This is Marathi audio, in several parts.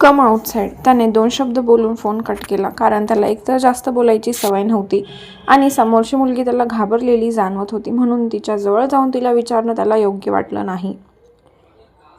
कम आउटसाईड. त्याने 2 शब्द बोलून फोन कट केला, कारण त्याला एकतर जास्त बोलायची सवय नव्हती आणि समोरची मुलगी त्याला घाबरलेली जाणवत होती, म्हणून तिच्या जवळ जाऊन तिला विचारणं त्याला योग्य वाटलं नाही.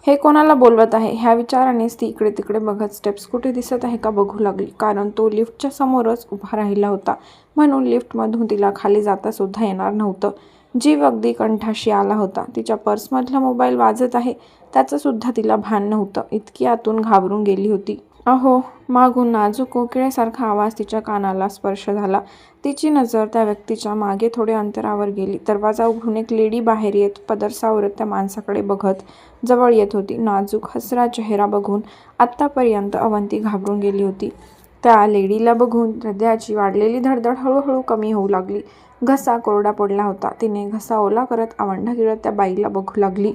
हे कोणाला बोलवत आहे ह्या विचारानेच ती इकडे तिकडे बघत स्टेप्स कुठे दिसत आहे का बघू लागली, कारण तो लिफ्टच्या समोरच उभा राहिला होता, म्हणून लिफ्टमधून तिला खाली जाता सुद्धा येणार नव्हतं. जीव अगदी कंठाशी आला होता. तिच्या पर्समधला मोबाईल वाजत आहे त्याचं सुद्धा तिला भान नव्हतं. इतकी आतून घाबरून गेली होती. अहो, मागून नाजूक कोकिळेसारखा आवाज तिच्या कानाला स्पर्श झाला. तिची नजर त्या व्यक्तीच्या मागे थोडे अंतरावर गेली. दरवाजा उघडून एक लेडी बाहेर येत पदर सावरत त्या माणसाकडे बघत जवळ येत होती. नाजूक हसरा चेहरा बघून आत्तापर्यंत अवंती घाबरून गेली होती. त्या लेडीला बघून हृदयाची वाढलेली धडधड हळूहळू कमी होऊ लागली. घसा कोरडा पडला होता. तिने घसा ओला करत आवंढा गिळत त्या बाईला बघू लागली.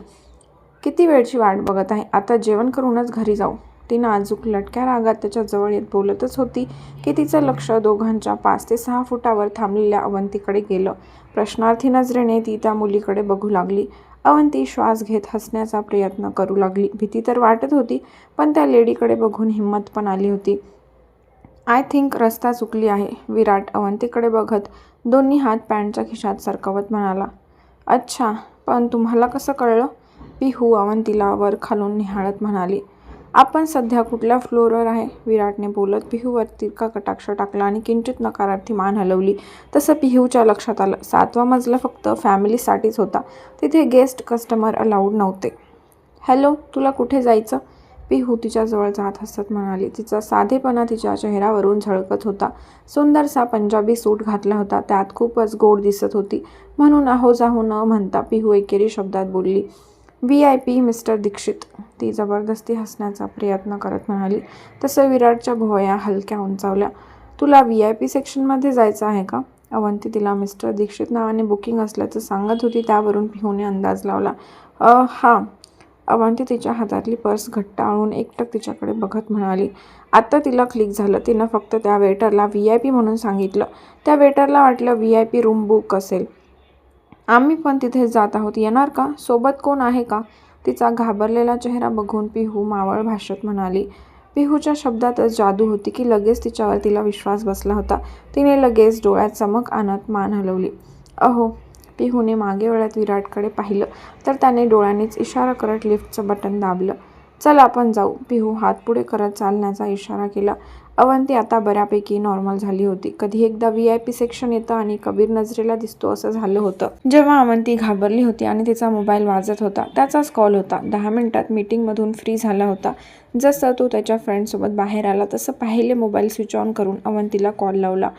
किती वेळची वाट बघत आहे, आता जेवण करूनच घरी जाऊ. ती नाजूक लटक्या रागात त्याच्या जवळ येत बोलतच होती की तिचं लक्ष दोघांच्या 5 ते 6 फुटावर थांबलेल्या अवंतीकडे गेलं. प्रश्नार्थी नजरेने ती त्या मुलीकडे बघू लागली. अवंती श्वास घेत हसण्याचा प्रयत्न करू लागली. भीती तर वाटत होती, पण त्या लेडीकडे बघून हिंमत पण आली होती. आय थिंक रस्ता चुकली आहे, विराट अवंतीकडे बघत दोन्ही हात पॅन्टच्या खिशात सरकवत म्हणाला. अच्छा, पण तुम्हाला कसं कळलं? पिहू अवंतीला वर खालून निहाळत म्हणाली. आपण सध्या कुठल्या फ्लोअरवर आहे? विराटने बोलत पिहूवर तिरका कटाक्ष टाकला आणि किंचित नकारार्थी मान हलवली. तसं पिहूच्या लक्षात आलं. 7वा मजला फक्त फॅमिलीसाठीच होता. तिथे गेस्ट कस्टमर अलाउड नव्हते. हॅलो, तुला कुठे जायचं? पिहू तिच्याजवळ जात हसत म्हणाली. तिचा साधेपणा तिच्या चेहऱ्यावरून झळकत होता. सुंदरसा पंजाबी सूट घातला होता, त्यात खूपच गोड दिसत होती, म्हणून आहो जाहो न म्हणता पिहू एकेरी शब्दात बोलली. VIP mister Dixit. ती जबरदस्ती हसण्याचा प्रयत्न करत म्हणाली. तसं विराटच्या भुवया हलक्या उंचावल्या. तुला VIP सेक्शनमध्ये जायचं आहे का? अवंती तिला मिस्टर दीक्षित नावाने बुकिंग असल्याचं सांगत होती, त्यावरून पिहूने अंदाज लावला. हां. अवंती तिच्या हातातली पर्स घट्ट आळून एकटक तिच्याकडे बघत म्हणाली. आत्ता तिला क्लिक झालं. तिनं फक्त त्या वेटरला VIP म्हणून सांगितलं. त्या वेटरला वाटलं VIP रूम बुक असेल. आम्ही पण तिथेच जात आहोत, येणार का? सोबत कोण आहे का? तिचा घाबरलेला चेहरा बघून पिहू मावळ भाषत म्हणाली. पिहूच्या शब्दातच जादू होती की लगेच तिला विश्वास बसला होता. तिने लगेच डोळ्यात चमक आणत मान हलवली. अहो. पिहूने मागे वळत विराटकडे पाहिलं तर त्याने डोळ्यांनीच इशारा करत लिफ्टचं बटन दाबलं. चल आपण जाऊ. पिहू हात पुढे करत चालण्याचा इशारा केला. अवंती आता बऱ्यापैकी नॉर्मल झाली होती. कधी एकदा VIP सेक्शन येतं आणि कबीर नजरेला दिसतो असं झालं होतं. जेव्हा अवंती घाबरली होती आणि तिचा मोबाईल वाजत होता, त्याचाच कॉल होता. 10 मिनिटात मीटिंगमधून फ्री झाला होता. जसं तो त्याच्या फ्रेंडसोबत बाहेर आला तसं पहिले मोबाईल स्विच ऑन करून अवंतीला कॉल लावला.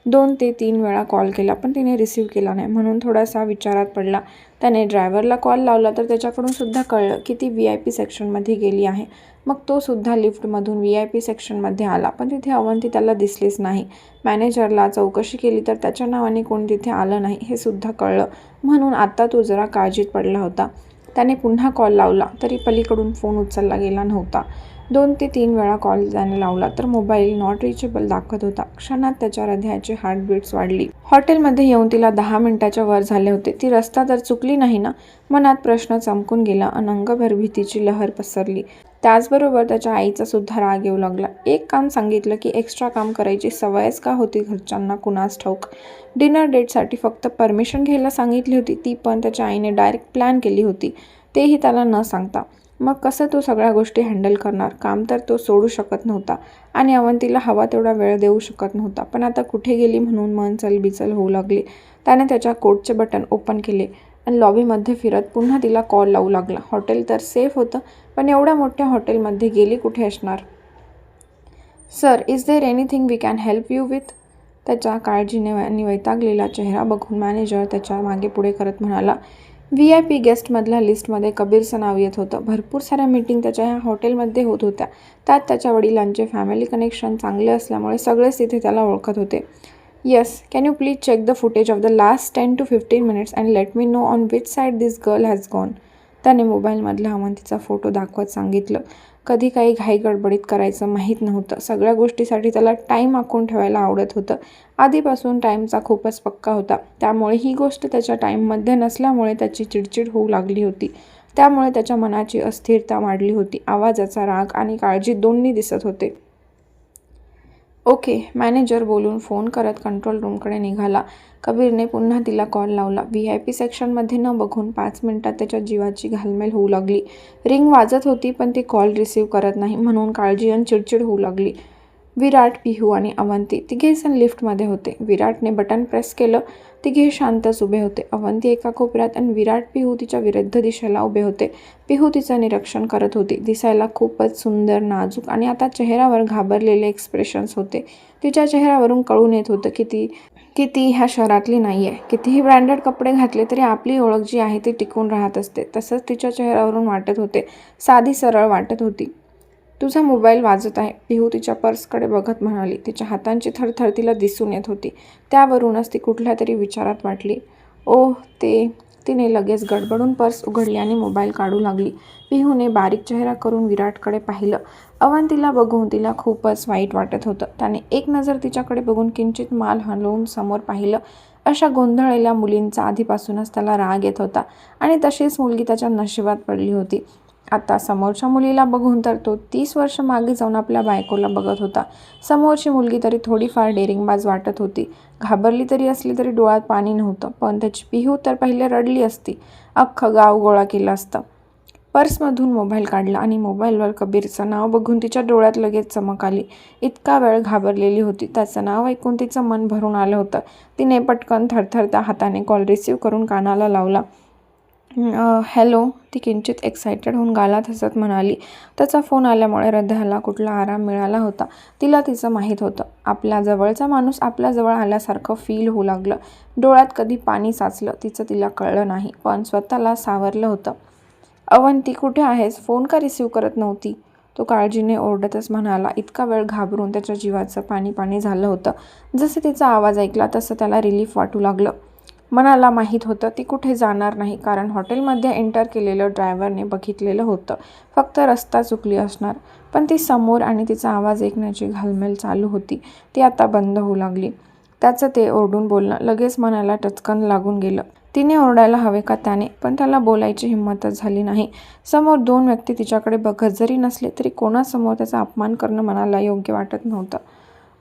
2 ते 3 वेळा कॉल केला, पण तिने रिसीव्ह केला नाही, म्हणून थोडासा विचारात पडला. त्याने ड्रायव्हरला कॉल लावला तर त्याच्याकडून सुद्धा कळलं की ती VIP सेक्शनमध्ये गेली आहे. मग तो सुद्धा लिफ्टमधून VIP सेक्शनमध्ये आला, पण तिथे अवंती त्याला दिसलीच नाही. मॅनेजरला चौकशी केली तर त्याच्या नावाने कोणी तिथे आलं नाही हे सुद्धा कळलं, म्हणून आता तो जरा काळजीत पडला होता. त्याने पुन्हा कॉल लावला तरी पलीकडून फोन उचलला गेला नव्हता. 2 ते 3 वेळा कॉल त्याने लावला तर मोबाईल नॉट रिचेबल दाखवत होता. क्षणात त्याच्या हृदयाची हार्टबीट्स वाढली. हॉटेलमध्ये येऊन तिला 10 मिनिटाच्या वर झाले होते. ती रस्ता तर चुकली नाही ना? मनात प्रश्न चमकून गेला आणि अंगभर भीतीची लहर पसरली. त्याचबरोबर त्याच्या आईचा सुद्धा राग येऊ लागला. एक काम सांगितलं की एक्स्ट्रा काम करायची सवयच का होती घरच्यांना कुणास ठाऊक. डिनर डेटसाठी फक्त परमिशन घ्यायला सांगितली होती, ती पण त्याच्या आईने डायरेक्ट प्लॅन केली होती, तेही त्याला न सांगता. मग कसं तो सगळ्या गोष्टी हँडल करणार? काम तर तो सोडू शकत नव्हता आणि अवंतीला हवा तेवढा वेळ देऊ शकत नव्हता. पण आता कुठे गेली म्हणून मन चलबिचल होऊ लागली. त्याने त्याच्या कोटचे बटन ओपन केले आणि लॉबीमध्ये फिरत पुन्हा तिला कॉल लावू लागला. हॉटेल तर सेफ होतं, पण एवढ्या मोठ्या हॉटेलमध्ये गेली कुठे असणार? Sir, is there anything we can help you with? त्याच्या काळजीने आणि वैतागलेला चेहरा बघून मॅनेजर त्याच्या मागे पुढे करत म्हणाला. VIP गेस्टमधल्या लिस्टमध्ये कबीरचं नाव येत होतं. भरपूर साऱ्या मीटिंग त्याच्या ह्या हॉटेलमध्ये होत होत्या. त्यात त्याच्या वडिलांचे फॅमिली कनेक्शन चांगले असल्यामुळे सगळेच तिथे त्याला ओळखत होते. Yes, can you please check the footage of the last 10 to 15 minutes and let me know on which side this girl has gone? त्याने मोबाईलमधला अवंतीचा फोटो दाखवत सांगितलं. कधी काही घाई गडबडीत करायचं माहीत नव्हतं. सगळ्या गोष्टीसाठी त्याला टाईम आखून ठेवायला आवडत होतं. आधीपासून टाईमचा खूपच पक्का होता, त्यामुळे ही गोष्ट त्याच्या टाईममध्ये नसल्यामुळे त्याची चिडचिड होऊ लागली होती. त्यामुळे त्याच्या मनाची अस्थिरता वाढली होती. आवाजाचा राग आणि काळजी दोन्ही दिसत होते. ओके, मॅनेजर बोलून फोन करत कंट्रोल रूमकडे निघाला. कबीरने पुन्हा तिला कॉल लावला. VIP सेक्शनमध्ये न बघून 5 मिनिटात त्याच्या जीवाची घालमेल होऊ लागली. रिंग वाजत होती पण ती कॉल रिसीव्ह करत नाही म्हणून काळजी आणि चिडचिड होऊ लागली. विराट, पिहू आणि अवंती तिघेजण लिफ्टमध्ये होते. विराटने बटन प्रेस केलं. तिघे शांतच उभे होते. अवंती एका कोपऱ्यात आणि विराट, पिहू तिच्या विरुद्ध दिशेला उभे होते. पिहू तिचं निरीक्षण करत होती. दिसायला खूपच सुंदर, नाजूक आणि आता चेहऱ्यावर घाबरलेले एक्सप्रेशन्स होते. तिच्या चेहऱ्यावरून कळून येत होतं की ती ह्या शहरातली नाहीये. कितीही ब्रँडेड कपडे घातले तरी आपली ओळख जी आहे ती टिकून राहत असते. तसंच तिच्या चेहऱ्यावरून वाटत होते. साधी सरळ वाटत होती. तुझा मोबाईल वाजत आहे, पिहू तिच्या पर्सकडे बघत म्हणाली. तिच्या हातांची थरथर तिला दिसून येत होती. त्यावरूनच ती कुठल्या तरी विचारात वाटली. ओह, तिने लगेच गडबडून पर्स उघडली आणि मोबाईल काढू लागली. पिहूने बारीक चेहरा करून विराटकडे पाहिलं. अवंतीला बघून तिला खूपच वाईट वाटत होतं. त्याने एक नजर तिच्याकडे बघून किंचित मान हलवून समोर पाहिलं. अशा गोंधळलेल्या मुलींचा आधीपासूनच त्याला राग येत होता आणि तशीच मुलगी त्याच्या नशिबात पडली होती. आता समोरच्या मुलीला बघून तर तो 30 वर्ष मागे जाऊन आपल्या बायकोला बघत होता. समोरची मुलगी तरी थोडीफार डेरिंगबाज वाटत होती. घाबरली तरी असली तरी डोळ्यात पाणी नव्हतं. पण त्याची पिहू तर पहिले रडली असती. अख्खं गाव गोळा केलं असतं. पर्समधून मोबाईल काढला आणि मोबाईलवर कबीरचं नाव बघून तिच्या डोळ्यात लगेच चमक आली. इतका वेळ घाबरलेली होती. त्याचं नाव ऐकून तिचं मन भरून आलं होतं. तिने पटकन थरथरत्या हाताने कॉल रिसीव्ह करून कानाला लावला. हॅलो, ती किंचित एक्सायटेड होऊन गालात हसत म्हणाली. त्याचा फोन आल्यामुळे हृदयाला कुठला आराम मिळाला होता. तिला तिचं माहीत होतं. आपल्या जवळचा माणूस आपल्याजवळ आल्यासारखं फील होऊ लागलं. डोळ्यात कधी पाणी साचलं तिचं तिला कळलं नाही, पण स्वतःला सावरलं होतं. अवंती, कुठे आहेस? फोन का रिसीव्ह करत नव्हती? तो काळजीने ओरडतच म्हणाला. इतका वेळ घाबरून त्याच्या जीवाचं पाणी झालं होतं. जसे तिचा आवाज ऐकला तसं त्याला रिलीफ वाटू लागलं. मनाला माहीत होतं ती कुठे जाणार नाही, कारण हॉटेलमध्ये एंटर केलेलं ड्रायव्हरने बघितलेलं होतं. फक्त रस्ता चुकली असणार. पण ती समोर आणि तिचा आवाज ऐकण्याची घालमेल चालू होती. ती आता बंद होऊ लागली. त्याचं ते ओरडून बोलणं लगेच मनाला टचकन लागून गेलं. तिने ओरडायला हवे का त्याने, पण त्याला बोलायची हिंमतच झाली नाही. समोर 2 व्यक्ती तिच्याकडे बघत जरी नसले तरी कोणासमोर त्याचा अपमान करणं मनाला योग्य वाटत नव्हतं.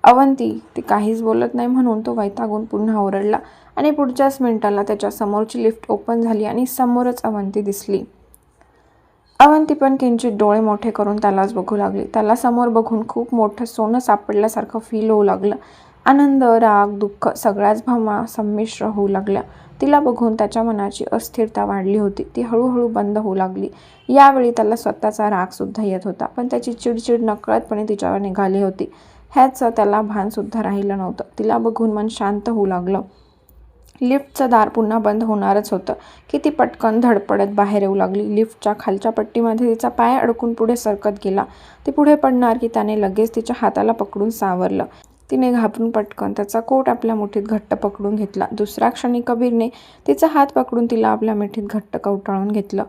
अवंती, ती काहीच बोलत नाही म्हणून तो वैतागून पुन्हा ओरडला आणि पुढच्याच मिनिटाला त्याच्या समोरची लिफ्ट ओपन झाली आणि समोरच अवंती दिसली. अवंती पण किंचित डोळे मोठे करून त्यालाच बघू लागली. त्याला समोर बघून खूप मोठं सोनं सापडल्यासारखं फील होऊ लागलं. आनंद, राग, दुःख सगळ्याच भावना संमिश्र होऊ लागल्या. तिला बघून त्याच्या मनाची अस्थिरता वाढली होती. ती हळूहळू बंद होऊ लागली. यावेळी त्याला स्वतःचा रागसुद्धा येत होता, पण त्याची चिडचिड नकळतपणे तिच्यावर निघाली होती. ह्याचं त्याला भानसुद्धा राहिलं नव्हतं. तिला बघून मन शांत होऊ लागलं. लिफ्टचं दार पुन्हा बंद होणारच होतं की ती पटकन धडपडत बाहेर येऊ लागली. लिफ्टच्या खालच्या पट्टीमध्ये तिचा पाय अडकून पुढे सरकत गेला. ती पुढे पडणार की त्याने लगेच तिच्या हाताला पकडून सावरलं. तिने घाबरून पटकन त्याचा कोट आपल्या मुठीत घट्ट पकडून घेतला. दुसऱ्या क्षणी कबीरने तिचा हात पकडून तिला आपल्या मिठीत घट्ट कवटाळून घेतलं.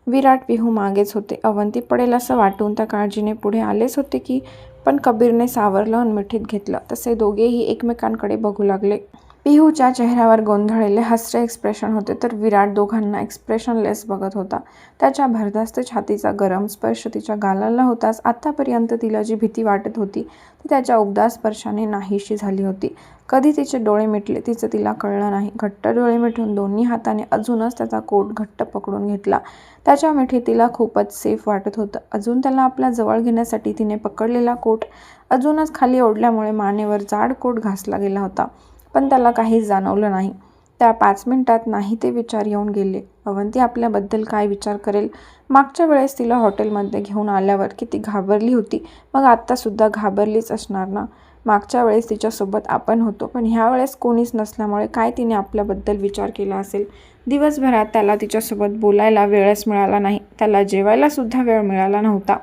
विराट, पिहू मागेच होते. अवंती पडेल असं वाटून त्या काळजीने पुढे आलेच होते की पण कबीरने सावरलं आणि मिठीत घेतलं. तसे दोघेही एकमेकांकडे बघू लागले. पिहूच्या चेहऱ्यावर गोंधळलेले हसरे एक्सप्रेशन होते तर विराट दोघांना एक्सप्रेशनलेस बघत होता. त्याच्या भरदास्त छातीचा गरम स्पर्श तिच्या गालाला होताच आतापर्यंत तिला जी भीती वाटत होती ती त्याच्या उबदार स्पर्शाने नाहीशी झाली होती. कधी तिचे डोळे मिटले तिचं तिला कळलं नाही. घट्ट डोळे मिटून दोन्ही हाताने अजूनच त्याचा कोट घट्ट पकडून घेतला. त्याच्या मिठीत तिला खूपच सेफ वाटत होतं. अजून त्याला आपल्या जवळ घेण्यासाठी तिने पकडलेला कोट अजूनच खाली ओढल्यामुळे मानेवर जाड कोट घासला गेला होता. पण त्याला काहीच जाणवलं नाही. त्या 5 मिनिटात नाही ते विचार येऊन गेले. अवंती आपल्याबद्दल काय विचार करेल? मागच्या वेळेस तिला हॉटेलमध्ये घेऊन आल्यावर किती घाबरली होती, मग आत्तासुद्धा घाबरलीच असणार ना. मागच्या वेळेस तिच्यासोबत आपण होतो, पण ह्या वेळेस कोणीच नसल्यामुळे काय तिने आपल्याबद्दल विचार केला असेल. दिवसभरात त्याला तिच्यासोबत बोलायला वेळच मिळाला नाही. त्याला जेवायलासुद्धा वेळ मिळाला नव्हता.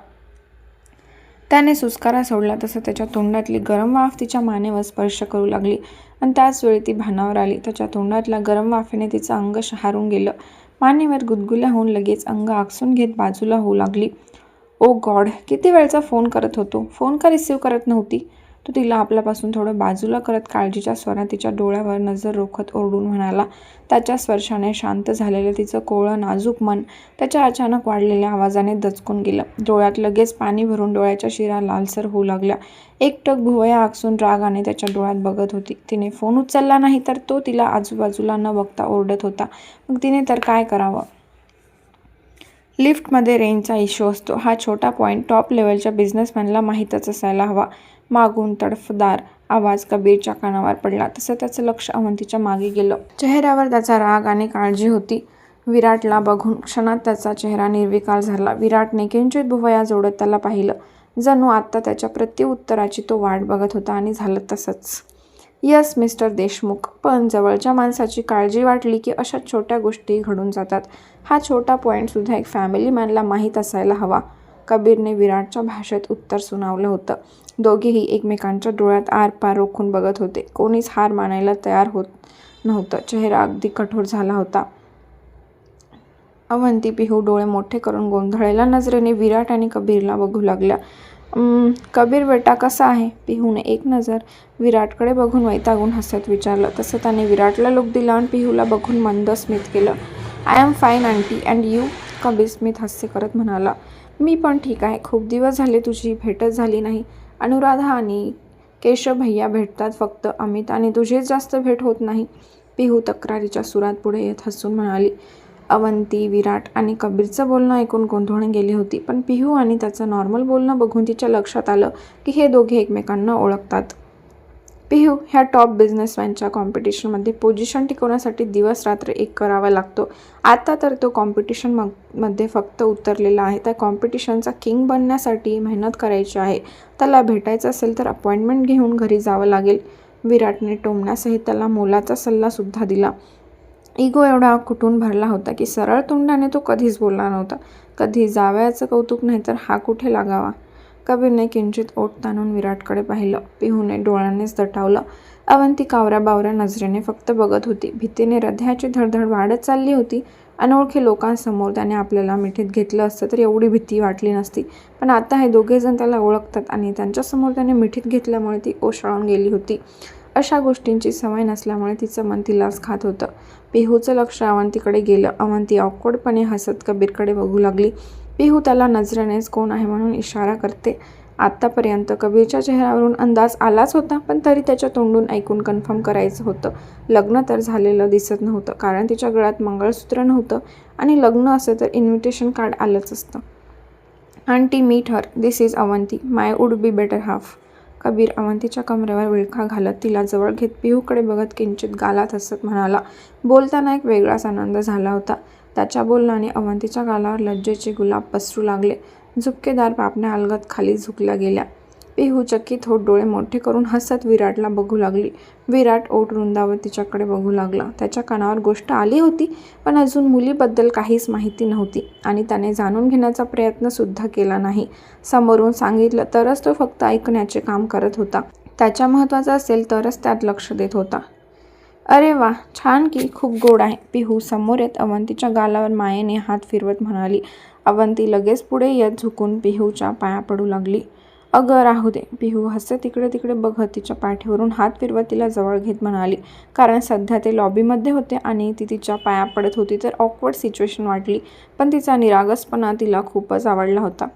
त्याने सुस्कारा सोडला तसं त्याच्या तोंडातली गरम वाफ तिच्या मानेवर स्पर्श करू लागली आणि त्याचवेळी ती भानावर आली. त्याच्या तोंडातल्या गरम वाफेने तिचं अंग शहारून गेलं. मानेवर गुदगुल्या होऊन लगेच अंग आकसून घेत बाजूला होऊ लागली. ओ गॉड, किती वेळचा फोन करत होतो, फोन का रिसीव्ह करत नव्हती? तो तिला आपल्यापासून थोडं बाजूला करत काळजीच्या स्वरात तिच्या डोळ्यावर नजर रोखत ओरडून म्हणाला. त्याच्या स्पर्शाने शांत झालेलं तिचं कोवळं नाजूक मन त्याच्या अचानक वाढलेल्या आवाजाने दचकून गेलं. डोळ्यात लगेच पाणी भरून डोळ्याच्या शिरा लालसर होऊ लागल्या. एकटक भुवया आकसून रागाने त्याच्या डोळ्यात बघत होती. तिने फोन उचलला नाही तर तो तिला आजूबाजूला न बघता ओरडत होता. मग तिने तर काय करावं? लिफ्टमध्ये रेंजचा इश्यू असतो हा छोटा पॉईंट टॉप लेवलच्या बिझनेसमॅनला माहीतच असायला हवा. मागून तडफदार आवाज कबीरच्या कानावर पडला तसं त्याचं लक्ष अवंतीच्या मागे गेलं. चेहऱ्यावर त्याचा राग आणि काळजी होती. विराटला बघून क्षणात त्याचा चेहरा निर्विकार झाला. विराटने किंचित भुवया जोडत त्याला पाहिलं. जणू आत्ता त्याच्या प्रत्युत्तराची तो वाट बघत होता. आणि झालं तसंच. Yes mister Deshmukh. पण जवळच्या माणसाची काळजी वाटली की अशा छोट्या गोष्टी घडून जातात. हा छोटा पॉईंटसुद्धा एक फॅमिली मॅनला माहीत असायला हवा. कबीरने विराटच्या भाषेत उत्तर सुनावलं होतं. दोघेही एकमेकांच्या डोळ्यात आरपार रोखून बघत होते. कोणीच हार मानायला तयार होत नव्हतं. चेहरा अगदी कठोर झाला होता. अवंती पिहू डोळे मोठे करून गोंधळलेल्या नजरेने विराट आणि कबीरला बघू लागल्या. कबीर बेटा कसा आहे? पिहूने एक नजर विराटकडे बघून वैतागून हसत विचारलं. तसं त्याने विराटला लुक दिला आणि पिहूला बघून मंद स्मित केलं. I am fine aunty and you? Kabir स्मित हास्य करत म्हणाला. मी पण ठीक आहे. खूप दिवस झाले तुझी भेटच झाली नाही. अनुराधा आणि केशव भैया भेटतात फक्त. अमित आणि तुझीच जास्त भेट होत नाही. पिहू तक्रारीच्या सुरात पुढे येत हसून म्हणाली. अवंती, विराट आणि कबीरचं बोलणं ऐकून गोंधळून गेली होती. पण पिहू आणि त्याचं नॉर्मल बोलणं बघून तिच्या लक्षात आलं की हे दोघे एकमेकांना ओळखतात. पिहू, ह्या टॉप बिझनेसमॅनच्या कॉम्पिटिशनमध्ये पोझिशन टिकवण्यासाठी दिवस रात्र एक करावा लागतो. आता तर तो कॉम्पिटिशनमध्ये फक्त उतरलेला आहे. त्या कॉम्पिटिशनचा किंग बनण्यासाठी मेहनत करायची आहे. त्याला भेटायचं असेल तर अपॉइंटमेंट घेऊन घरी जावं लागेल. विराटने टोमण्यासहित त्याला मोलाचा सल्लासुद्धा दिला. इगो एवढा कुठून भरला होता की सरळ तोंडाने तो कधीच बोलला नव्हता. कधी जावयाचं कौतुक नाही तर हा कुठे लागावा? कबीरने किंचित ओठ ताणून विराटकडे पाहिलं. पिहूने डोळ्यांनीच दटावलं. अवंती कावऱ्या बावऱ्या नजरेने फक्त बघत होती. भीतीने हृदयाची धडधड वाढत चालली होती. अनोळखी लोकांसमोर त्याने आपल्याला मिठीत घेतलं असतं तर एवढी भीती वाटली नसती. पण आता हे दोघेजण त्याला ओळखतात आणि त्यांच्यासमोर त्याने मिठीत घेतल्यामुळे ती ओशाळून गेली होती. अशा गोष्टींची सवय नसल्यामुळे तिचं मन तिलाच खात होतं. पिहूचं लक्ष अवंतीकडे गेलं. अवंती ऑकवर्डपणे हसत कबीरकडे बघू लागली. पिहू त्याला नजरेनेच कोण आहे म्हणून इशारा करते. आत्तापर्यंत कबीरच्या चेहऱ्यावरून अंदाज आलाच होता. पण तरी त्याच्या तोंडून ऐकून कन्फर्म करायचं होतं. लग्न तर झालेलं दिसत नव्हतं कारण तिच्या गळ्यात मंगळसूत्र नव्हतं. आणि लग्न असं तर इन्व्हिटेशन कार्ड आलंच असतं. Aunty meet her. This is Avanti, my would be better half. Kabir अवंतीच्या कमरेवर विळखा घालत तिला जवळ घेत पिहूकडे बघत किंचित गालात हसत म्हणाला. बोलताना एक वेगळाच आनंद झाला होता. त्याच्या बोलण्याने अवंतीच्या गालावर लज्जेचे गुलाब पसरू लागले. झुपकेदार पापण्या अलगद खाली झुकल्या गेल्या. पिहू चकित होत डोळे मोठे करून हसत विराटला बघू लागली. विराट ओठ रुंदावत तिच्याकडे बघू लागला. त्याच्या कानावर गोष्ट आली होती पण अजून मुलीबद्दल काहीच माहिती नव्हती आणि त्याने जाणून घेण्याचा प्रयत्नसुद्धा केला नाही. समोरून सांगितलं तरच तो फक्त ऐकण्याचे काम करत होता. त्याच्या महत्त्वाचं असेल तरच त्यात लक्ष देत होता. अरे वा, छान की, खूप गोड आहे. पिहू समोर येत अवंतीच्या गालावर मायेने हात फिरवत म्हणाली. अवंती लगेच पुढे येत झुकून पिहूच्या पाया पडू लागली. अगं राहू दे. पिहू हसत इकडे तिकडे बघत तिच्या पाठीवरून हात फिरवत तिला जवळ घेत म्हणाली. कारण सध्या ते लॉबीमध्ये होते आणि ती तिच्या पाया पडत होती तर ऑकवर्ड सिच्युएशन वाटली. पण तिचा निरागसपणा तिला खूपच आवडला होता.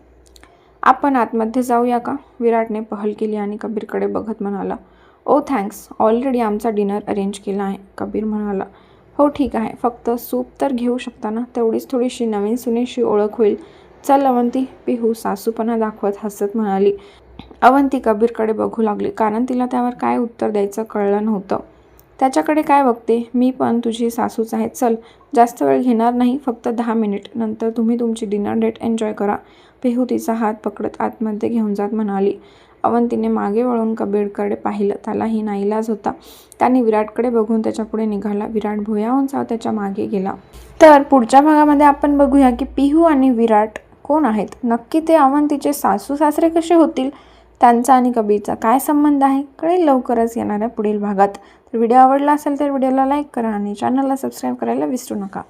आपण आतमध्ये जाऊया का? विराटने पहल केली आणि कबीरकडे बघत म्हणाला. ओ थँक्स, ऑलरेडी आमचा डिनर अरेंज केला आहे. कबीर म्हणाला. हो ठीक आहे, फक्त सूप तर घेऊ शकता ना? तेवढीच थोडीशी नवीन सुनेशी ओळख होईल. चल अवंती. पिहू सासूपणा दाखवत हसत म्हणाली. अवंती कबीरकडे बघू लागली कारण तिला त्यावर काय उत्तर द्यायचं कळलं नव्हतं. त्याच्याकडे काय बघते? मी पण तुझी सासूच आहे. चल, जास्त वेळ घेणार नाही, फक्त 10 मिनिट. नंतर तुम्ही तुमची डिनर डेट एन्जॉय करा. पिहू तिचा हात पकडत आतमध्ये घेऊन जात म्हणाली. अवंतीने मागे वळून कबीरकडे पाहिलं. त्यालाही नाईलाज होता. त्याने विराटकडे बघून त्याच्या पुढे निघाला. विराट भुया उंचावत त्याच्या मागे गेला. तर पुढच्या भागामध्ये आपण बघूया की पिहू आणि विराट कोण आहेत. नक्की ते अवंतीचे सासू सासरे कसे होतील, त्यांचा आणि कबीरचा काय संबंध आहे, कळेल लवकरच येणाऱ्या पुढील भागात. तर व्हिडिओ आवडला असेल तर व्हिडिओला लाईक करा आणि चॅनलला सबस्क्राईब करायला विसरू नका.